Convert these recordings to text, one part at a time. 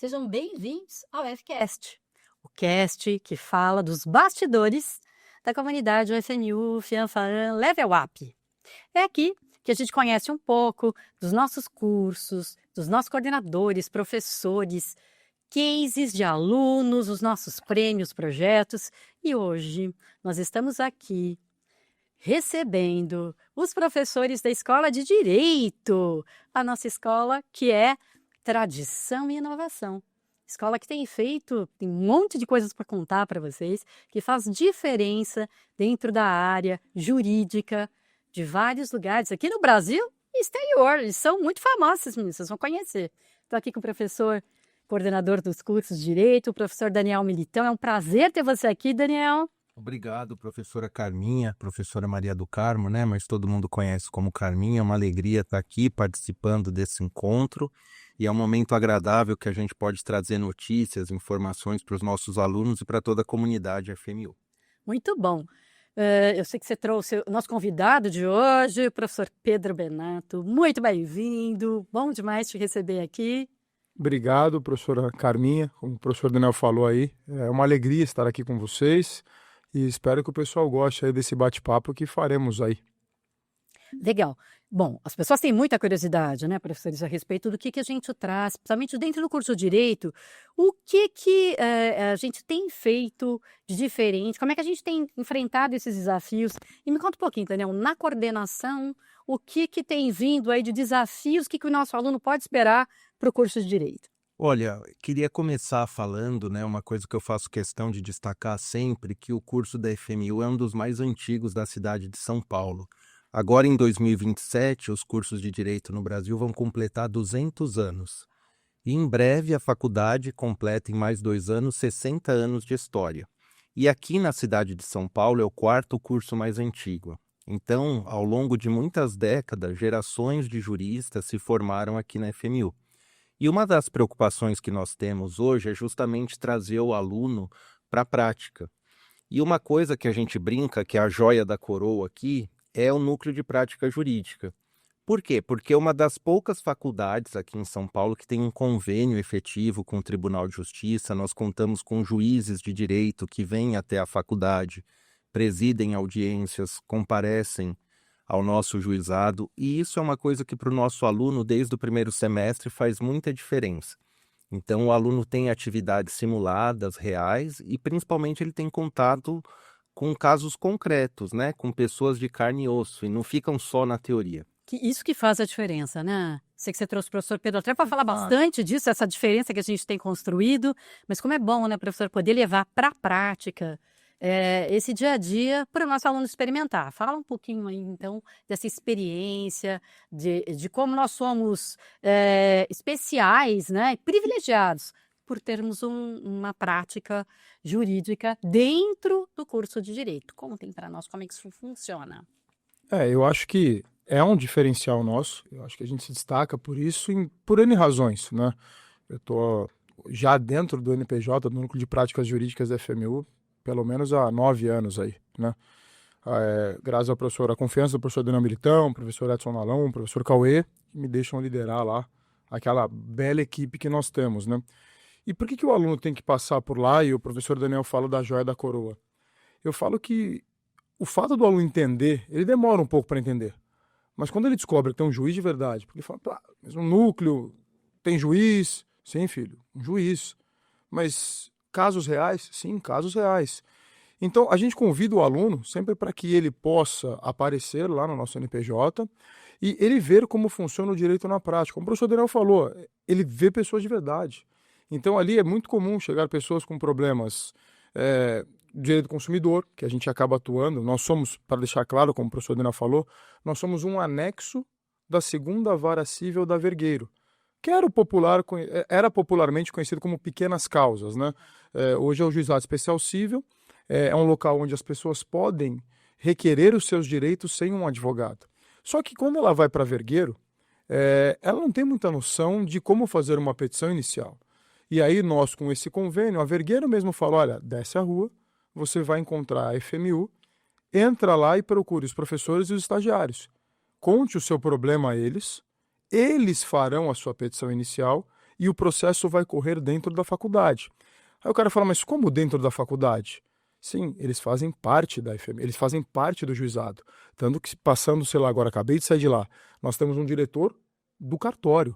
Sejam bem-vindos ao FCast, o cast que fala dos bastidores da comunidade UFMU Fianfaran Level Up. É aqui que a gente conhece um pouco dos nossos cursos, dos nossos coordenadores, professores, cases de alunos, os nossos prêmios, projetos. E hoje nós estamos aqui recebendo os professores da Escola de Direito, a nossa escola que é Tradição e Inovação. Escola que tem um monte de coisas para contar para vocês, que faz diferença dentro da área jurídica de vários lugares, aqui no Brasil e exterior. Eles são muito famosos, meninos, vocês vão conhecer. Estou aqui com o professor, coordenador dos cursos de Direito, o professor Daniel Militão. É um prazer ter você aqui, Daniel. Obrigado, professora Carminha, professora Maria do Carmo, né? Mas todo mundo conhece como Carminha. É uma alegria estar aqui participando desse encontro e é um momento agradável que a gente pode trazer notícias, informações para os nossos alunos e para toda a comunidade FMU. Muito bom. Eu sei que você trouxe o nosso convidado de hoje, o professor Pedro Benato. Muito bem-vindo, bom demais te receber aqui. Obrigado, professora Carminha, como o professor Daniel falou aí. É uma alegria estar aqui com vocês e espero que o pessoal goste aí desse bate-papo que faremos aí. Legal. Bom, as pessoas têm muita curiosidade, né, professores, a respeito do que a gente traz, principalmente dentro do curso de Direito, o que a gente tem feito de diferente, como é que a gente tem enfrentado esses desafios. E me conta um pouquinho, Daniel, na coordenação, o que tem vindo aí de desafios, o que o nosso aluno pode esperar para o curso de Direito? Olha, queria começar falando, né, uma coisa que eu faço questão de destacar sempre, que o curso da FMU é um dos mais antigos da cidade de São Paulo. Agora, em 2027, os cursos de Direito no Brasil vão completar 200 anos. E em breve, a faculdade completa, em mais 2 anos, 60 anos de história. E aqui na cidade de São Paulo é o 4º curso mais antigo. Então, ao longo de muitas décadas, gerações de juristas se formaram aqui na FMU. E uma das preocupações que nós temos hoje é justamente trazer o aluno para a prática. E uma coisa que a gente brinca, que é a joia da coroa aqui, é o núcleo de prática jurídica. Por quê? Porque é uma das poucas faculdades aqui em São Paulo que tem um convênio efetivo com o Tribunal de Justiça. Nós contamos com juízes de direito que vêm até a faculdade, presidem audiências, comparecem ao nosso juizado, e isso é uma coisa que para o nosso aluno, desde o primeiro semestre, faz muita diferença. Então, o aluno tem atividades simuladas, reais, e principalmente ele tem contato com casos concretos, né? Com pessoas de carne e osso, e não ficam só na teoria. Isso que faz a diferença, né? Sei que você trouxe o professor Pedro até para falar bastante disso, essa diferença que a gente tem construído, mas como é bom, né, professor, poder levar para a prática esse dia a dia para o nosso aluno experimentar. Fala um pouquinho aí, então, dessa experiência, de como nós somos especiais, né, privilegiados por termos uma prática jurídica dentro do curso de Direito. Contem para nós como é que isso funciona. Eu acho que é um diferencial nosso, eu acho que a gente se destaca por isso, por N razões, né? Eu estou já dentro do NPJ, do Núcleo de Práticas Jurídicas da FMU, pelo menos há 9 anos aí, né? Graças ao professor, a confiança do professor Daniel Militão, professor Edson Nalão, professor Cauê, que me deixam liderar lá aquela bela equipe que nós temos, né? E por que o aluno tem que passar por lá? E o professor Daniel fala da joia da coroa. Eu falo que o fato do aluno entender, ele demora um pouco para entender. Mas quando ele descobre que tem um juiz de verdade, porque ele fala, mas um núcleo tem juiz? Sim, filho, um juiz. Mas casos reais? Sim, casos reais. Então, a gente convida o aluno sempre para que ele possa aparecer lá no nosso NPJ e ele ver como funciona o direito na prática. Como o professor Daniel falou, ele vê pessoas de verdade. Então, ali é muito comum chegar pessoas com problemas direito do consumidor, que a gente acaba atuando. Nós somos, para deixar claro, como o professor Daniel falou, nós somos um anexo da 2ª Vara Cível da Vergueiro, que era popularmente conhecido como pequenas causas, né? Hoje é o Juizado Especial Cível, é um local onde as pessoas podem requerer os seus direitos sem um advogado. Só que quando ela vai para Vergueiro, ela não tem muita noção de como fazer uma petição inicial. E aí nós, com esse convênio, a Vergueiro mesmo fala, olha, desce a rua, você vai encontrar a FMU, entra lá e procure os professores e os estagiários. Conte o seu problema a eles, eles farão a sua petição inicial e o processo vai correr dentro da faculdade. Aí o cara fala, mas como dentro da faculdade? Sim, eles fazem parte da FMU, eles fazem parte do juizado. Tanto que passando, sei lá, agora acabei de sair de lá, nós temos um diretor do cartório,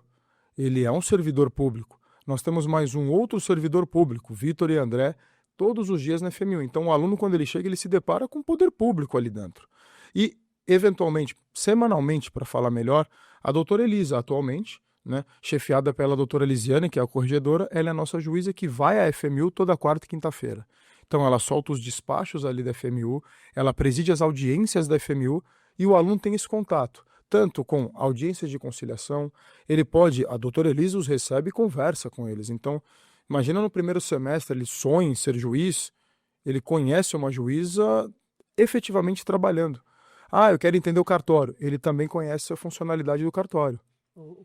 ele é um servidor público. Nós temos mais um outro servidor público, Vitor e André, todos os dias na FMU. Então o aluno, quando ele chega, ele se depara com o poder público ali dentro. E, eventualmente, semanalmente, para falar melhor, a doutora Elisa, atualmente, né, chefiada pela doutora Elisiane, que é a corregedora, ela é a nossa juíza que vai à FMU toda quarta e quinta-feira. Então ela solta os despachos ali da FMU, ela preside as audiências da FMU e o aluno tem esse contato, tanto com audiências de conciliação, a doutora Elisa os recebe e conversa com eles. Então, imagina no primeiro semestre ele sonha em ser juiz, ele conhece uma juíza efetivamente trabalhando. Ah, eu quero entender o cartório. Ele também conhece a funcionalidade do cartório.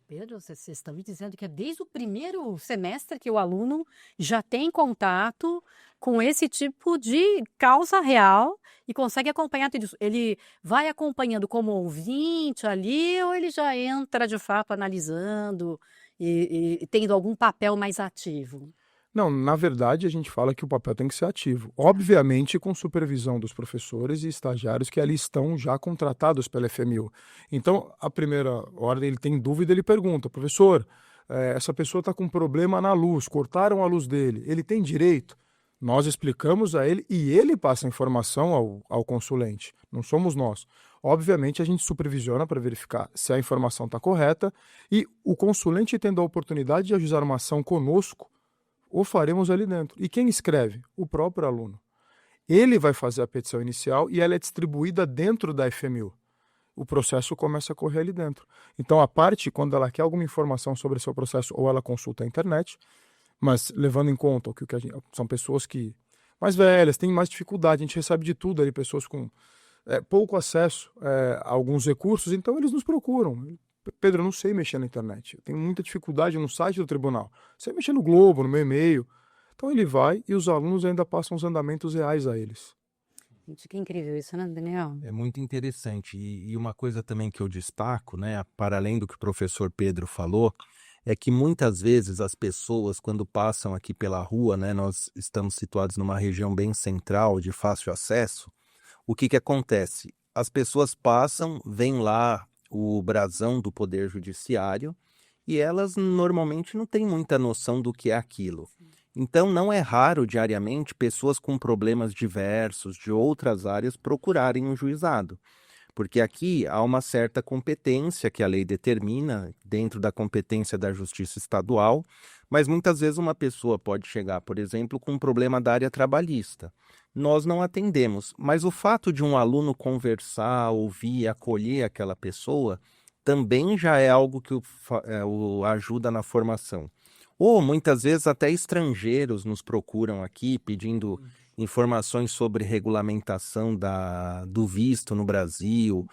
Pedro, vocês estão me dizendo que é desde o primeiro semestre que o aluno já tem contato com esse tipo de causa real e consegue acompanhar tudo isso. Ele vai acompanhando como ouvinte ali ou ele já entra de fato analisando e tendo algum papel mais ativo? Não, na verdade a gente fala que o papel tem que ser ativo. Obviamente com supervisão dos professores e estagiários que ali estão já contratados pela FMU. Então, a primeira ordem, ele tem dúvida, ele pergunta, professor, essa pessoa está com problema na luz, cortaram a luz dele, ele tem direito? Nós explicamos a ele e ele passa a informação ao consulente, não somos nós. Obviamente a gente supervisiona para verificar se a informação está correta e o consulente tendo a oportunidade de ajuizar uma ação conosco, o faremos ali dentro. E quem escreve? O próprio aluno. Ele vai fazer a petição inicial e ela é distribuída dentro da FMU. O processo começa a correr ali dentro. Então, a parte, quando ela quer alguma informação sobre seu processo, ou ela consulta a internet, mas levando em conta que são pessoas que mais velhas, têm mais dificuldade, a gente recebe de tudo ali, pessoas com pouco acesso a alguns recursos, então eles nos procuram. Pedro, eu não sei mexer na internet, eu tenho muita dificuldade no site do tribunal, sei mexer no Globo, no meu e-mail. Então ele vai e os alunos ainda passam os andamentos reais a eles. Gente, que incrível isso, né, Daniel? É muito interessante. E uma coisa também que eu destaco, né, para além do que o professor Pedro falou, é que muitas vezes as pessoas, quando passam aqui pela rua, né, nós estamos situados numa região bem central, de fácil acesso, o que acontece? As pessoas passam, veem lá o brasão do Poder Judiciário e elas normalmente não têm muita noção do que é aquilo. Então não é raro diariamente pessoas com problemas diversos de outras áreas procurarem um juizado, porque aqui há uma certa competência que a lei determina dentro da competência da Justiça Estadual, mas muitas vezes uma pessoa pode chegar, por exemplo, com um problema da área trabalhista. Nós não atendemos, mas o fato de um aluno conversar, ouvir, acolher aquela pessoa, também já é algo que o ajuda na formação. Ou muitas vezes até estrangeiros nos procuram aqui pedindo informações sobre regulamentação do visto no Brasil,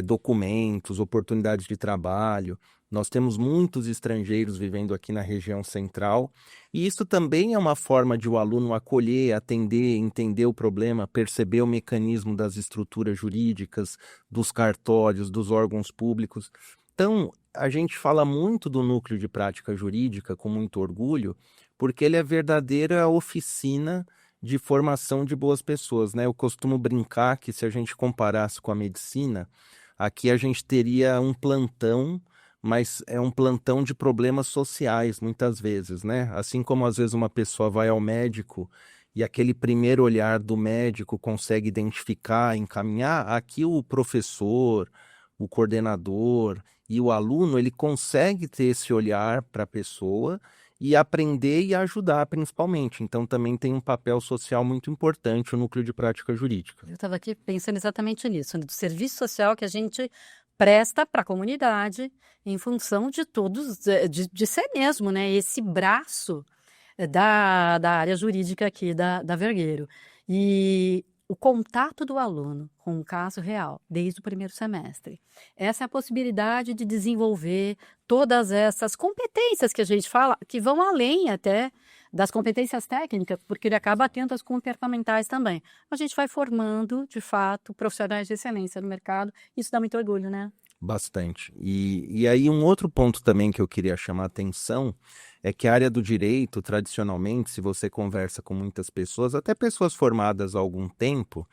documentos, oportunidades de trabalho. Nós temos muitos estrangeiros vivendo aqui na região central e isso também é uma forma de o aluno acolher, atender, entender o problema, perceber o mecanismo das estruturas jurídicas, dos cartórios, dos órgãos públicos. Então, a gente fala muito do núcleo de prática jurídica com muito orgulho, porque ele é a verdadeira oficina de formação de boas pessoas, né? Eu costumo brincar que se a gente comparasse com a medicina, aqui a gente teria um plantão, mas é um plantão de problemas sociais, muitas vezes, né? Assim como às vezes uma pessoa vai ao médico e aquele primeiro olhar do médico consegue identificar, encaminhar, aqui o professor, o coordenador e o aluno, ele consegue ter esse olhar para a pessoa e aprender e ajudar, principalmente. Então, também tem um papel social muito importante o núcleo de prática jurídica. Eu estava aqui pensando exatamente nisso, do serviço social que a gente presta para a comunidade em função de todos, de ser mesmo, né? Esse braço da área jurídica aqui da Vergueiro. E o contato do aluno com um caso real, desde o primeiro semestre. Essa é a possibilidade de desenvolver todas essas competências que a gente fala, que vão além até das competências técnicas, porque ele acaba tendo as comportamentais também. A gente vai formando, de fato, profissionais de excelência no mercado. Isso dá muito orgulho, né? Bastante. E aí um outro ponto também que eu queria chamar a atenção é que a área do direito, tradicionalmente, se você conversa com muitas pessoas, até pessoas formadas há algum tempo,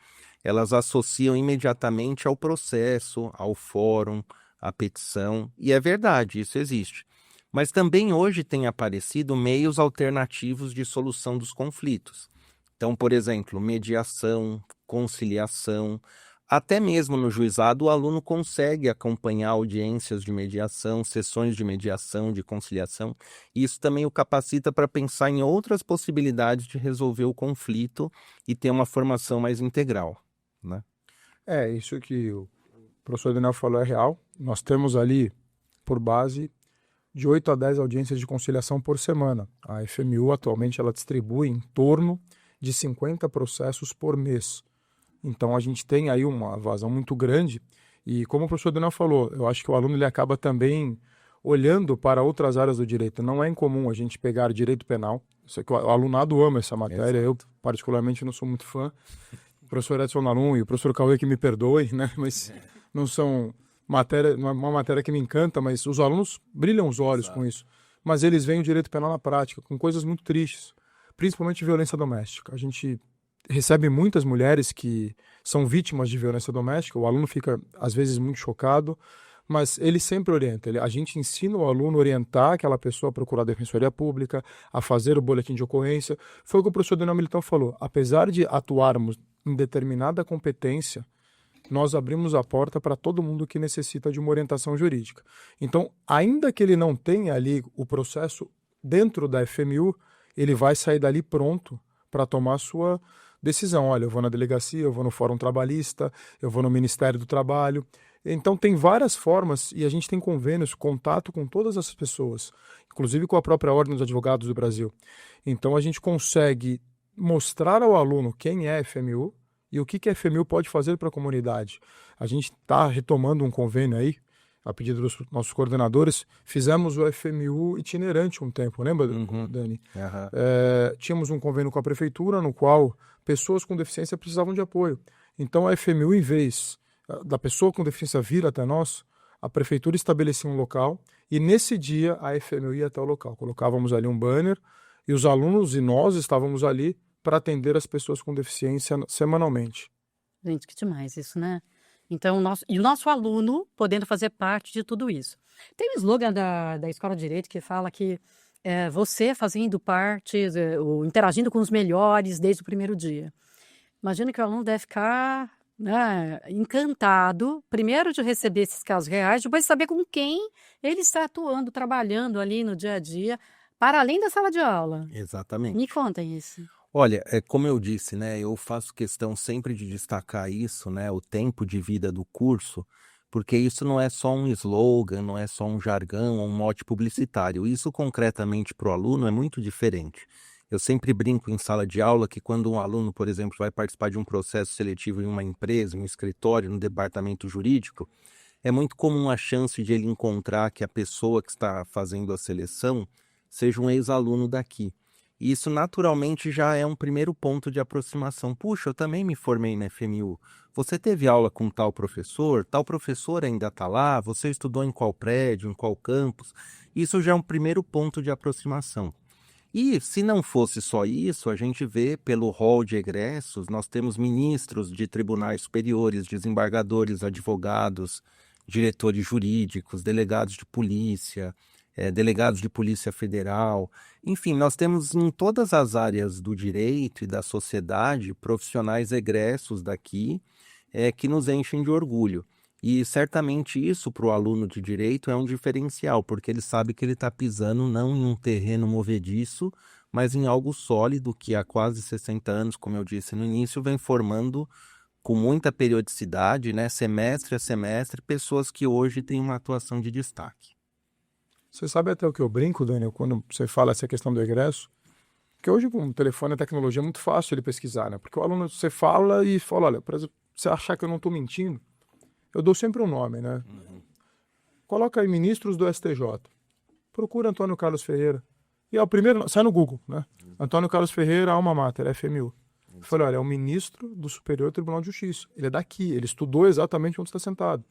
elas associam imediatamente ao processo, ao fórum, à petição, e é verdade, isso existe. Mas também hoje tem aparecido meios alternativos de solução dos conflitos. Então, por exemplo, mediação, conciliação, até mesmo no juizado o aluno consegue acompanhar audiências de mediação, sessões de mediação, de conciliação, e isso também o capacita para pensar em outras possibilidades de resolver o conflito e ter uma formação mais integral, né? Isso que o professor Daniel falou é real. Nós temos ali, por base, de 8 a 10 audiências de conciliação por semana. A FMU atualmente ela distribui em torno de 50 processos por mês. Então a gente tem aí uma vazão muito grande e, como o professor Daniel falou, eu acho que o aluno ele acaba também olhando para outras áreas do direito. Não é incomum a gente pegar direito penal. Isso aqui, o alunado ama essa matéria. Exato. Eu particularmente não sou muito fã. O professor Edson Narum e o professor Cauê que me perdoem, né? Mas não são não é uma matéria que me encanta, mas os alunos brilham os olhos com isso. Mas eles veem o direito penal na prática, com coisas muito tristes, principalmente violência doméstica. A gente recebe muitas mulheres que são vítimas de violência doméstica, o aluno fica, às vezes, muito chocado, mas ele sempre orienta. A gente ensina o aluno a orientar aquela pessoa a procurar a defensoria pública, a fazer o boletim de ocorrência. Foi o que o professor Daniel Militão falou. Apesar de atuarmos em determinada competência, nós abrimos a porta para todo mundo que necessita de uma orientação jurídica. Então, ainda que ele não tenha ali o processo dentro da FMU, ele vai sair dali pronto para tomar a sua decisão. Olha, eu vou na delegacia, eu vou no Fórum Trabalhista, eu vou no Ministério do Trabalho. Então, tem várias formas e a gente tem convênios, contato com todas essas pessoas, inclusive com a própria Ordem dos Advogados do Brasil. Então, a gente consegue mostrar ao aluno quem é a FMU e o que a FMU pode fazer para a comunidade. A gente está retomando um convênio aí, a pedido dos nossos coordenadores, fizemos o FMU itinerante um tempo, lembra, Dani? Tínhamos um convênio com a prefeitura, no qual pessoas com deficiência precisavam de apoio. Então a FMU, em vez da pessoa com deficiência vir até nós, a prefeitura estabelecia um local e nesse dia a FMU ia até o local. Colocávamos ali um banner e os alunos e nós estávamos ali para atender as pessoas com deficiência semanalmente. Gente, que demais isso, né? Então, o nosso aluno podendo fazer parte de tudo isso. Tem um slogan da Escola de Direito que fala que você fazendo parte, interagindo com os melhores desde o primeiro dia. Imagina que o aluno deve ficar, né, encantado, primeiro de receber esses casos reais, depois de saber com quem ele está atuando, trabalhando ali no dia a dia, para além da sala de aula. Exatamente. Me contem isso. Olha, como eu disse, né, eu faço questão sempre de destacar isso, né, o tempo de vida do curso, porque isso não é só um slogan, não é só um jargão, um mote publicitário. Isso concretamente para o aluno é muito diferente. Eu sempre brinco em sala de aula que quando um aluno, por exemplo, vai participar de um processo seletivo em uma empresa, um escritório, no departamento jurídico, é muito comum a chance de ele encontrar que a pessoa que está fazendo a seleção seja um ex-aluno daqui. E isso naturalmente já é um primeiro ponto de aproximação. Puxa, eu também me formei na FMU. Você teve aula com tal professor ainda está lá? Você estudou em qual prédio, em qual campus? Isso já é um primeiro ponto de aproximação. E se não fosse só isso, a gente vê pelo rol de egressos, nós temos ministros de tribunais superiores, desembargadores, advogados, diretores jurídicos, delegados de polícia, delegados de polícia federal. Enfim, nós temos em todas as áreas do direito e da sociedade profissionais egressos daqui que nos enchem de orgulho. E certamente isso para o aluno de direito é um diferencial, porque ele sabe que ele está pisando não em um terreno movediço, mas em algo sólido que há quase 60 anos, como eu disse no início, vem formando com muita periodicidade, né, semestre a semestre, pessoas que hoje têm uma atuação de destaque. Você sabe até o que eu brinco, Daniel, quando você fala essa questão do egresso? Porque hoje com o telefone e a tecnologia é muito fácil ele pesquisar, né? Porque o aluno, você fala e fala, olha, por exemplo, você achar que eu não estou mentindo, eu dou sempre um nome, né? Coloca aí ministros do STJ. Procura Antônio Carlos Ferreira. E é o primeiro, sai no Google, né? Antônio Carlos Ferreira, alma mater, FMU. Eu falei, olha, é o ministro do Superior Tribunal de Justiça. Ele é daqui, ele estudou exatamente onde está sentado.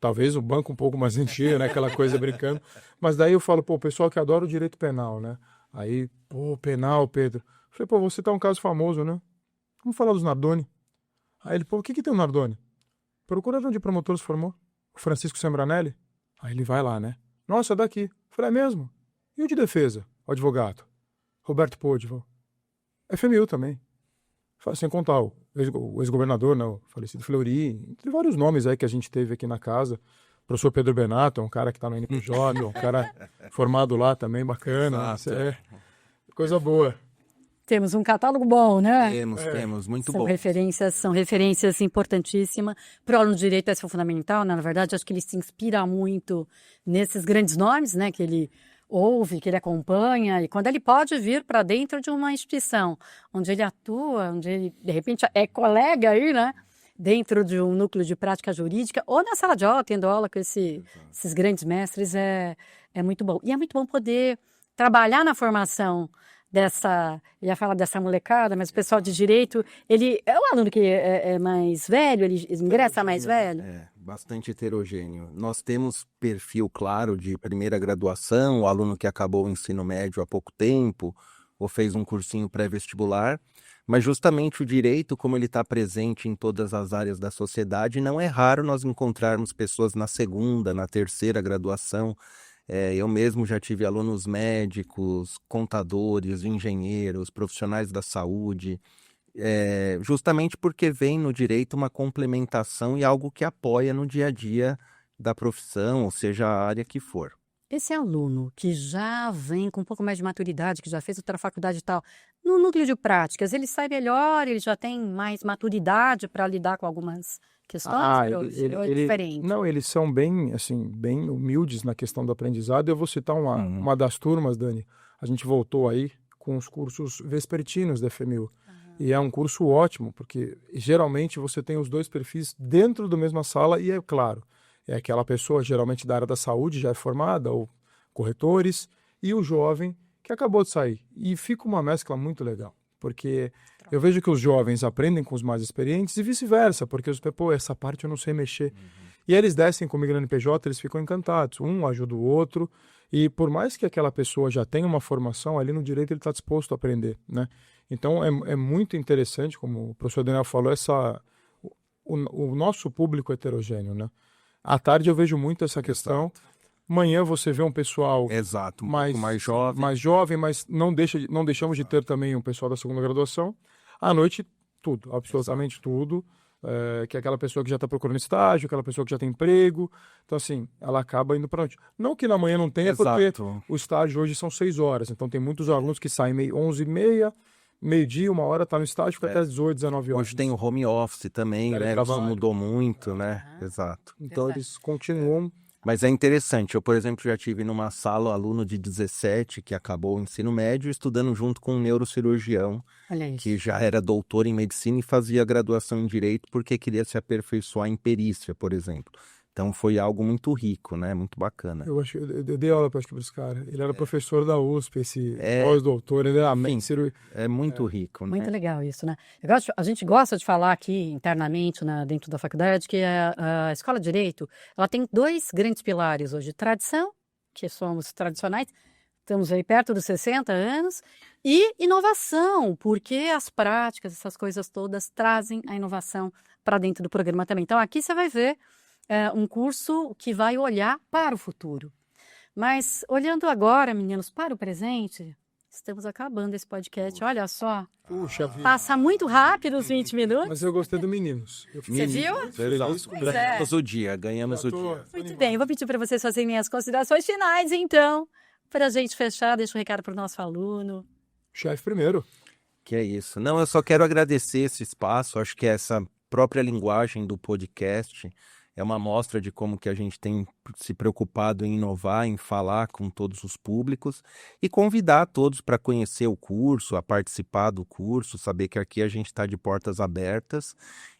Talvez o banco um pouco mais enchia, né? Aquela coisa brincando. Mas daí eu falo, pô, o pessoal que adora o direito penal, né? Aí, pô, penal, Pedro. Eu falei, pô, você tá um caso famoso, né? Vamos falar dos Nardoni. Aí ele, pô, o que tem o Nardoni? Procura onde o promotor se formou. O Francisco Sembranelli. Aí ele vai lá, né? Nossa, é daqui. Eu falei, é mesmo? E o de defesa? O advogado? Roberto Podival. FMU também. Sem contar o ex-governador, né, o falecido Fleury, entre vários nomes aí que a gente teve aqui na casa. O professor Pedro Benato, é um cara que está no NPJ, um cara formado lá também, bacana. É coisa boa. Temos um catálogo bom, né? Temos, muito São bom. São referências importantíssimas para o aluno de direito, essa é fundamental, né? Na verdade, acho que ele se inspira muito nesses grandes nomes, né? Que ele ouve, que ele acompanha, e quando ele pode vir para dentro de uma instituição onde ele atua, onde ele, de repente, é colega aí, né? Dentro de um núcleo de prática jurídica, ou na sala de aula, tendo aula com esses grandes mestres, é muito bom. E é muito bom poder trabalhar na formação ia falar dessa molecada, mas o pessoal de direito, ele é um aluno que é mais velho, ele ingressa mais velho? Bastante heterogêneo. Nós temos perfil claro de primeira graduação, o aluno que acabou o ensino médio há pouco tempo, ou fez um cursinho pré-vestibular, mas justamente o direito, como ele está presente em todas as áreas da sociedade, não é raro nós encontrarmos pessoas na segunda, na terceira graduação. Eu mesmo já tive alunos médicos, contadores, engenheiros, profissionais da saúde, justamente porque vem no direito uma complementação e algo que apoia no dia a dia da profissão, ou seja, a área que for. Esse aluno que já vem com um pouco mais de maturidade, que já fez outra faculdade e tal, no núcleo de práticas, ele sai melhor, ele já tem mais maturidade para lidar com algumas questões, ou é diferente? Não, eles são bem, assim, bem humildes na questão do aprendizado. Eu vou citar uma das turmas, Dani. A gente voltou aí com os cursos vespertinos da FMU. E é um curso ótimo, porque geralmente você tem os dois perfis dentro da mesma sala e é claro, é aquela pessoa geralmente da área da saúde, já é formada, ou corretores, e o jovem que acabou de sair. E fica uma mescla muito legal, porque eu vejo que os jovens aprendem com os mais experientes e vice-versa, porque pô, essa parte eu não sei mexer. E eles descem comigo no NPJ, eles ficam encantados. Um ajuda o outro, e por mais que aquela pessoa já tenha uma formação, ali no direito ele está disposto a aprender, né? Então é muito interessante, como o professor Daniel falou, o nosso público heterogêneo, né? À tarde eu vejo muito essa questão. Exato. Manhã você vê um pessoal mais jovem, mas não deixamos de ter também um pessoal da segunda graduação. À noite, tudo, absolutamente tudo. Que é aquela pessoa que já está procurando estágio, aquela pessoa que já tem emprego. Então, assim, ela acaba indo para onde? Não que na manhã não tenha, porque o estágio hoje são 6 horas. Então, tem muitos alunos que saem 11h30, meio-dia, 1 hora, tá no estágio, fica até 18, 19 horas. Hoje tem o home office também, né? Isso mudou muito, né? Exato. Então, eles continuam. Mas é interessante. Eu, por exemplo, já tive numa sala aluno de 17 que acabou o ensino médio estudando junto com um neurocirurgião que já era doutor em medicina e fazia graduação em direito porque queria se aperfeiçoar em perícia, por exemplo. Então foi algo muito rico, né? Muito bacana. Eu dei aula para esse cara. Ele era professor da USP, esse pós-doutor, ele era é muito rico, né? Muito legal isso, né? A gente gosta de falar aqui internamente, dentro da faculdade, que a Escola de Direito, ela tem 2 grandes pilares hoje: tradição, que somos tradicionais, estamos aí perto dos 60 anos, e inovação, porque as práticas, essas coisas todas, trazem a inovação para dentro do programa também. Então, aqui você vai ver um curso que vai olhar para o futuro. Mas, olhando agora, meninos, para o presente, estamos acabando esse podcast. Olha só, passa muito rápido os 20 minutos. Mas eu gostei do Meninos. Você viu? Ganhamos o dia, ganhamos o dia. Muito bem, eu vou pedir para vocês fazerem as considerações finais, então, para a gente fechar. Deixa um recado para o nosso aluno. Chefe primeiro. Que é isso. Não, eu só quero agradecer esse espaço. Acho que essa própria linguagem do podcast é uma amostra de como que a gente tem se preocupado em inovar, em falar com todos os públicos e convidar todos para conhecer o curso, a participar do curso, saber que aqui a gente está de portas abertas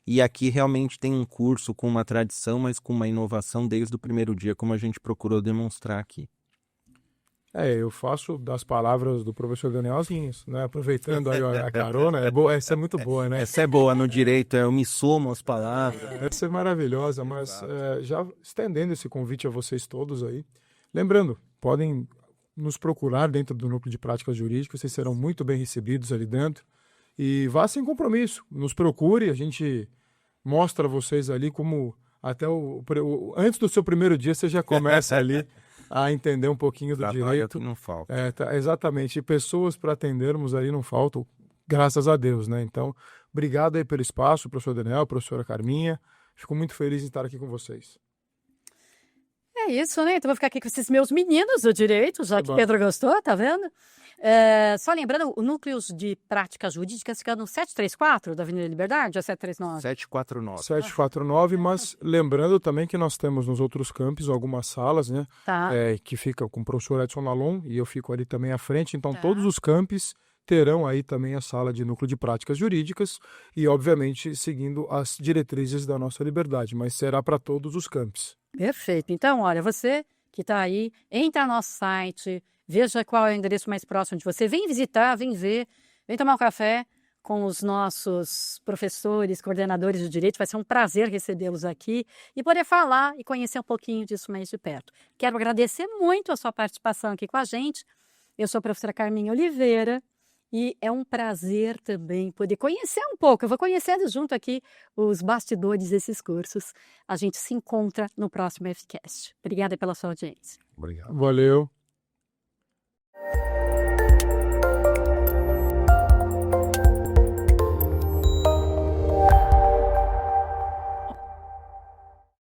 e aqui realmente tem um curso com uma tradição, mas com uma inovação desde o primeiro dia, como a gente procurou demonstrar aqui. Eu faço das palavras do professor Daniel as minhas, né? Aproveitando aí a carona, é boa, essa é muito boa, né? Essa é boa no direito, eu me somo às palavras. Essa é maravilhosa, mas já estendendo esse convite a vocês todos aí, lembrando, podem nos procurar dentro do Núcleo de Práticas Jurídicas, vocês serão muito bem recebidos ali dentro, e vá sem compromisso, nos procure, a gente mostra a vocês ali como até antes do seu primeiro dia você já começa ali a entender um pouquinho do direito. Que não falta. Exatamente, e pessoas para atendermos ali não faltam, graças a Deus, né? Então, obrigado aí pelo espaço, professor Daniel, professora Carminha, fico muito feliz em estar aqui com vocês. É isso, né? Então vou ficar aqui com esses meus meninos do direito, já que Pedro gostou, tá vendo? Só lembrando, o Núcleos de Práticas Jurídicas fica no 734 da Avenida Liberdade ou 739? 749. 749, mas lembrando também que nós temos nos outros campos algumas salas, né? Tá. Que fica com o professor Edson Lalon e eu fico ali também à frente, então todos os campos terão aí também a sala de Núcleo de Práticas Jurídicas e, obviamente, seguindo as diretrizes da nossa liberdade, mas será para todos os campos. Perfeito. Então, olha, você que está aí, entra no nosso site, veja qual é o endereço mais próximo de você, vem visitar, vem ver, vem tomar um café com os nossos professores, coordenadores de direito, vai ser um prazer recebê-los aqui e poder falar e conhecer um pouquinho disso mais de perto. Quero agradecer muito a sua participação aqui com a gente. Eu sou a professora Carminha Oliveira e é um prazer também poder conhecer um pouco. Eu vou conhecendo junto aqui os bastidores desses cursos. A gente se encontra no próximo FCast. Obrigada pela sua audiência. Obrigado. Valeu.